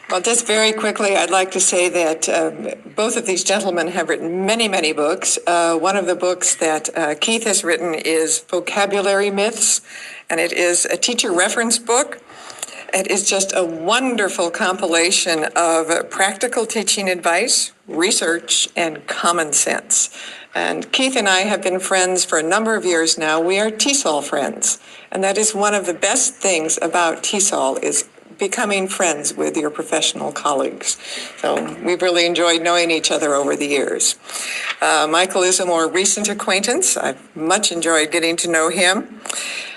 Well, just very quickly, I'd like to say that both of these gentlemen have written many, many books. One of the books that Keith has written is Vocabulary Myths, and it is a teacher reference book. It is just a wonderful compilation of practical teaching advice, research, and common sense. And Keith and I have been friends for a number of years now. We are TESOL friends, and that is one of the best things about TESOL is becoming friends with your professional colleagues. So we've really enjoyed knowing each other over the years. Michael is a more recent acquaintance. I've much enjoyed getting to know him.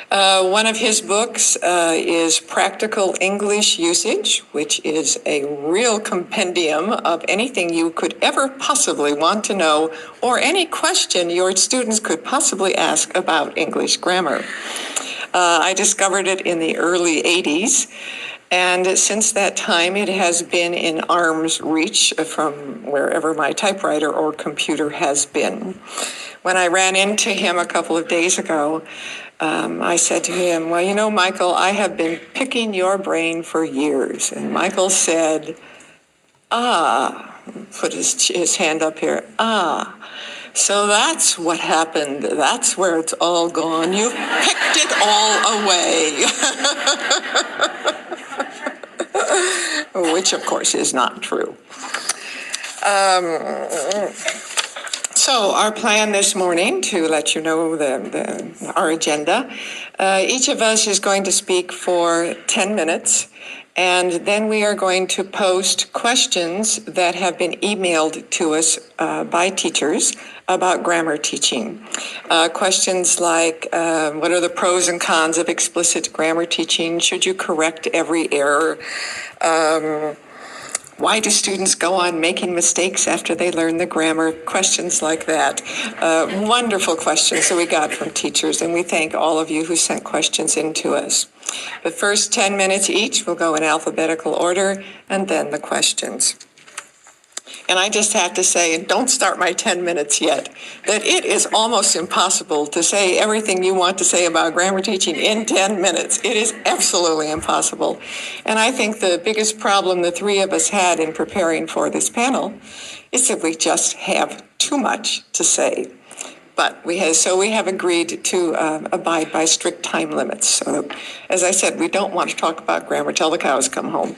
One of his books is Practical English Usage, which is a real compendium of anything you could ever possibly want to know or any question your students could possibly ask about English grammar. I discovered it in the early 80s. And since that time, it has been in arm's reach from wherever my typewriter or computer has been. When I ran into him a couple of days ago, I said to him, well, you know, Michael, I have been picking your brain for years. And Michael said, put his hand up here, so that's what happened. That's where it's all gone. You picked it all away. Which, of course, is not true. So our plan this morning, to let you know our agenda, each of us is going to speak for 10 minutes, and then we are going to post questions that have been emailed to us by teachers about grammar teaching. Questions like, what are the pros and cons of explicit grammar teaching? Should you correct every error? Why do students go on making mistakes after they learn the grammar? Questions like that. Wonderful questions that we got from teachers, and we thank all of you who sent questions in to us. The first 10 minutes each will go in alphabetical order, and then the questions. And I just have to say, and don't start my 10 minutes yet, that it is almost impossible to say everything you want to say about grammar teaching in 10 minutes. It is absolutely impossible. And I think the biggest problem the three of us had in preparing for this panel is that we just have too much to say. But we have agreed to abide by strict time limits. So, as I said, we don't want to talk about grammar till the cows come home.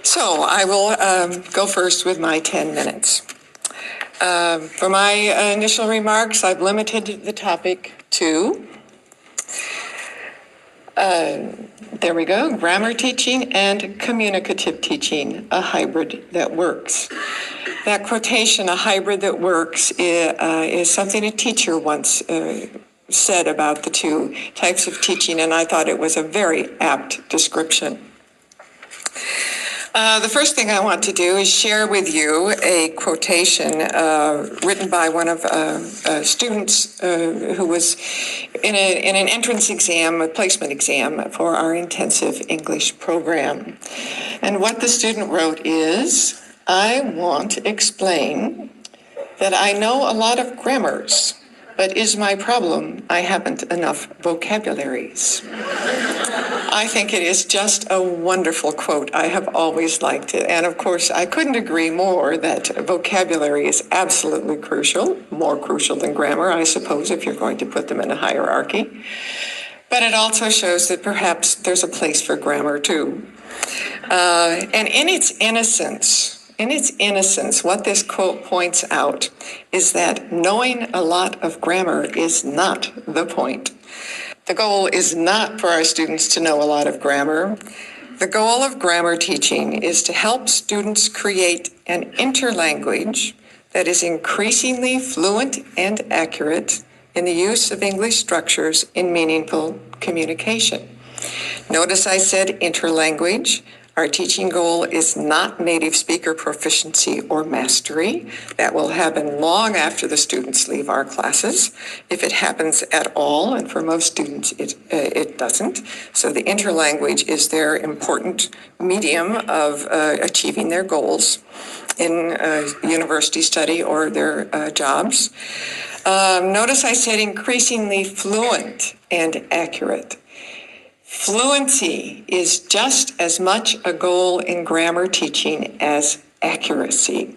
So I will go first with my 10 minutes. For my initial remarks, I've limited the topic to, there we go, grammar teaching and communicative teaching, a hybrid that works. That quotation, a hybrid that works, is something a teacher once said about the two types of teaching, and I thought it was a very apt description. The first thing I want to do is share with you a quotation written by one of students who was in an entrance exam, a placement exam for our intensive English program. And what the student wrote is, I want to explain that I know a lot of grammars, but is my problem I haven't enough vocabularies. I think it is just a wonderful quote. I have always liked it. And of course, I couldn't agree more that vocabulary is absolutely crucial, more crucial than grammar, I suppose, if you're going to put them in a hierarchy. But it also shows that perhaps there's a place for grammar too. And in its innocence, what this quote points out is that knowing a lot of grammar is not the point. The goal is not for our students to know a lot of grammar. The goal of grammar teaching is to help students create an interlanguage that is increasingly fluent and accurate in the use of English structures in meaningful communication. Notice I said interlanguage. Our teaching goal is not native speaker proficiency or mastery. That will happen long after the students leave our classes, if it happens at all, and for most students it doesn't. So the interlanguage is their important medium of achieving their goals in university study or their jobs. Notice I said increasingly fluent and accurate. Fluency is just as much a goal in grammar teaching as accuracy.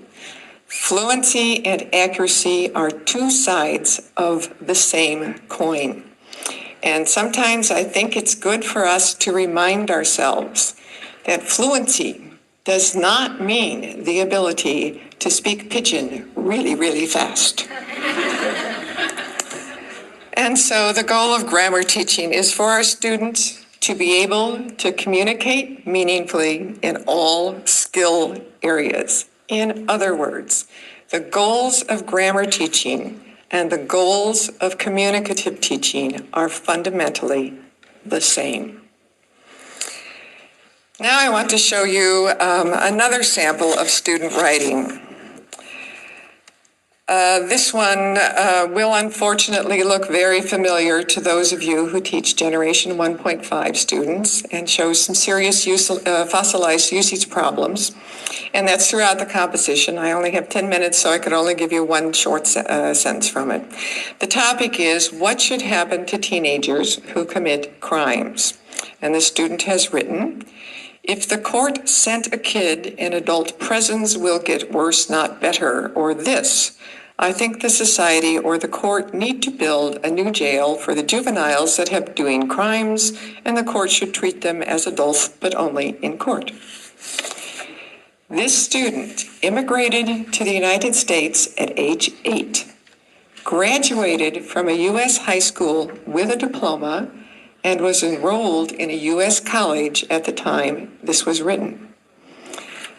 Fluency and accuracy are two sides of the same coin. And sometimes I think it's good for us to remind ourselves that fluency does not mean the ability to speak pidgin really, really fast. And so the goal of grammar teaching is for our students to be able to communicate meaningfully in all skill areas. In other words, the goals of grammar teaching and the goals of communicative teaching are fundamentally the same. Now I want to show you another sample of student writing. This one will unfortunately look very familiar to those of you who teach Generation 1.5 students and shows some serious fossilized usage problems. And that's throughout the composition. I only have 10 minutes, so I could only give you one short sentence from it. The topic is, what should happen to teenagers who commit crimes? And the student has written, if the court sent a kid in adult prisons will get worse, not better, or this, I think the society or the court need to build a new jail for the juveniles that have doing crimes, and the court should treat them as adults, but only in court. This student immigrated to the United States at age 8, graduated from a U.S. high school with a diploma, and was enrolled in a U.S. college at the time this was written.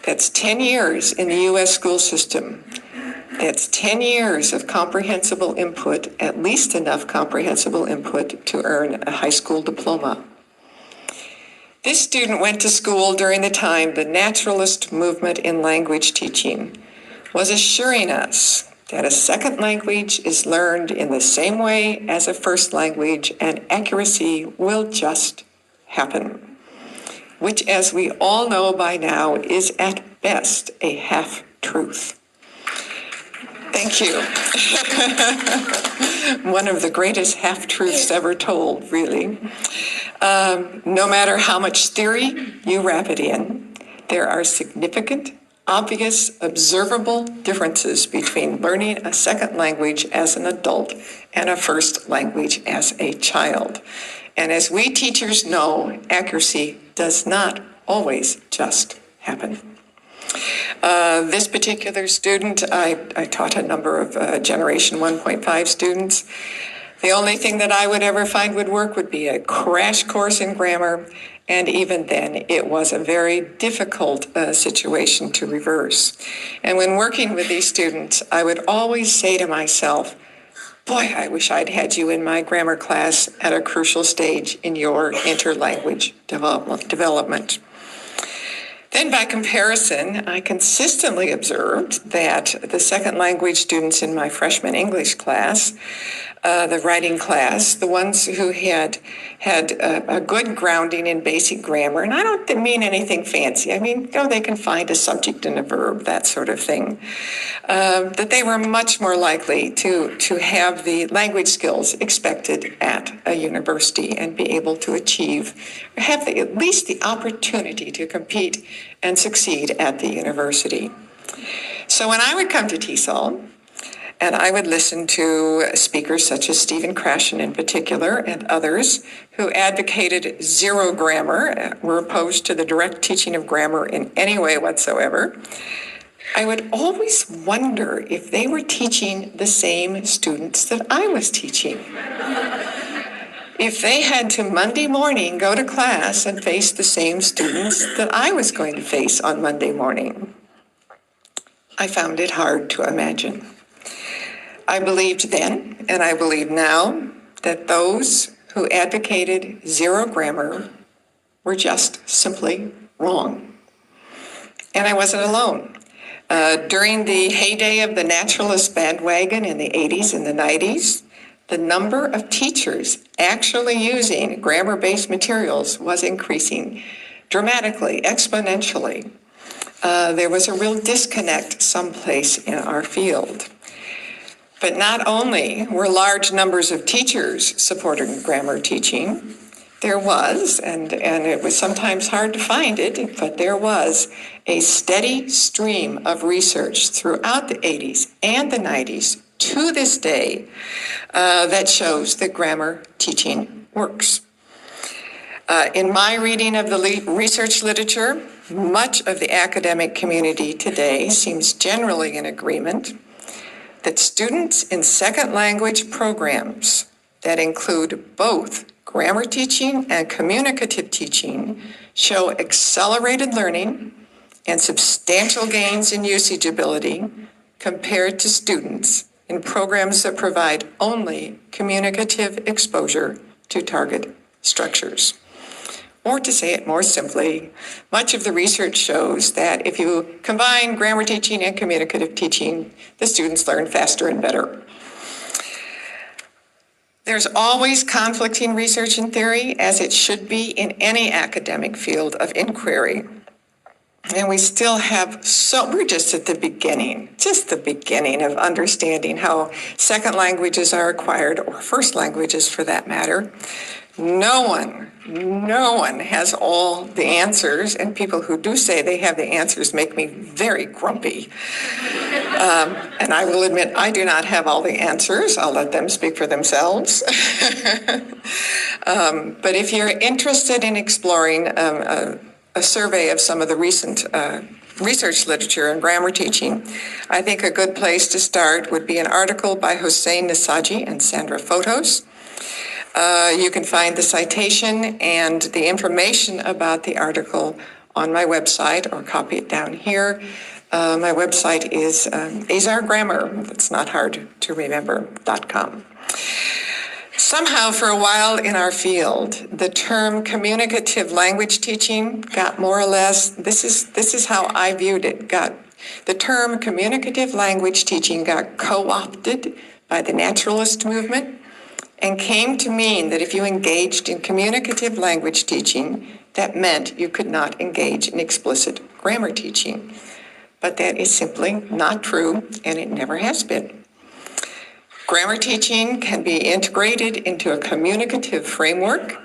That's 10 years in the U.S. school system. That's 10 years of comprehensible input, at least enough comprehensible input to earn a high school diploma. This student went to school during the time the naturalist movement in language teaching was assuring us that a second language is learned in the same way as a first language and accuracy will just happen, which, as we all know by now, is at best a half-truth. Thank you. One of the greatest half-truths ever told, really. No matter how much theory you wrap it in, there are significant, obvious, observable differences between learning a second language as an adult and a first language as a child. And as we teachers know, accuracy does not always just happen. This particular student, I taught a number of Generation 1.5 students. The only thing that I would ever find would work would be a crash course in grammar, and even then it was a very difficult situation to reverse. And when working with these students, I would always say to myself, boy, I wish I'd had you in my grammar class at a crucial stage in your interlanguage development. Then by comparison, I consistently observed that the second language students in my freshman English class, the writing class, the ones who had a good grounding in basic grammar, and I don't mean anything fancy. I mean, they can find a subject and a verb, that sort of thing, that they were much more likely to have the language skills expected at a university and be able to achieve, or have at least the opportunity to compete and succeed at the university. So when I would come to TESOL, and I would listen to speakers such as Stephen Krashen in particular and others who advocated zero grammar, were opposed to the direct teaching of grammar in any way whatsoever, I would always wonder if they were teaching the same students that I was teaching. If they had to Monday morning go to class and face the same students that I was going to face on Monday morning. I found it hard to imagine. I believed then, and I believe now, that those who advocated zero grammar were just simply wrong. And I wasn't alone. During the heyday of the naturalist bandwagon in the 80s and the 90s, the number of teachers actually using grammar-based materials was increasing dramatically, exponentially. There was a real disconnect someplace in our field. But not only were large numbers of teachers supporting grammar teaching, there was, and it was sometimes hard to find it, but there was a steady stream of research throughout the 80s and the 90s to this day that shows that grammar teaching works. In my reading of the research literature, much of the academic community today seems generally in agreement that students in second language programs that include both grammar teaching and communicative teaching show accelerated learning and substantial gains in usage ability compared to students in programs that provide only communicative exposure to target structures. Or to say it more simply, much of the research shows that if you combine grammar teaching and communicative teaching, the students learn faster and better. There's always conflicting research and theory, as it should be in any academic field of inquiry. And we still have we're just at the beginning of understanding how second languages are acquired, or first languages for that matter. No one has all the answers, and people who do say they have the answers make me very grumpy. And I will admit I do not have all the answers. I'll let them speak for themselves. But if you're interested in exploring a survey of some of the recent research literature in grammar teaching, I think a good place to start would be an article by Hossein Nasaji and Sandra Fotos. You can find the citation and the information about the article on my website, or copy it down here. My website is azargrammar, it's not hard to remember, .com. Somehow, for a while in our field, the term communicative language teaching got more or less, this is how I viewed it, the term communicative language teaching got co-opted by the naturalist movement and came to mean that if you engaged in communicative language teaching, that meant you could not engage in explicit grammar teaching. But that is simply not true, and it never has been. Grammar teaching can be integrated into a communicative framework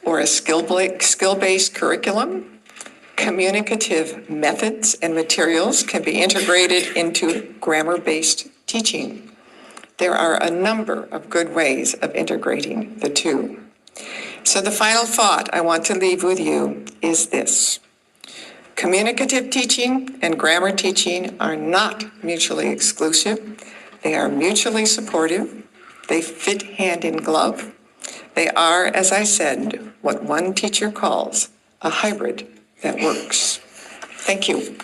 or a skill-based curriculum. Communicative methods and materials can be integrated into grammar-based teaching. There are a number of good ways of integrating the two. So the final thought I want to leave with you is this. Communicative teaching and grammar teaching are not mutually exclusive. They are mutually supportive. They fit hand in glove. They are, as I said, what one teacher calls a hybrid that works. Thank you.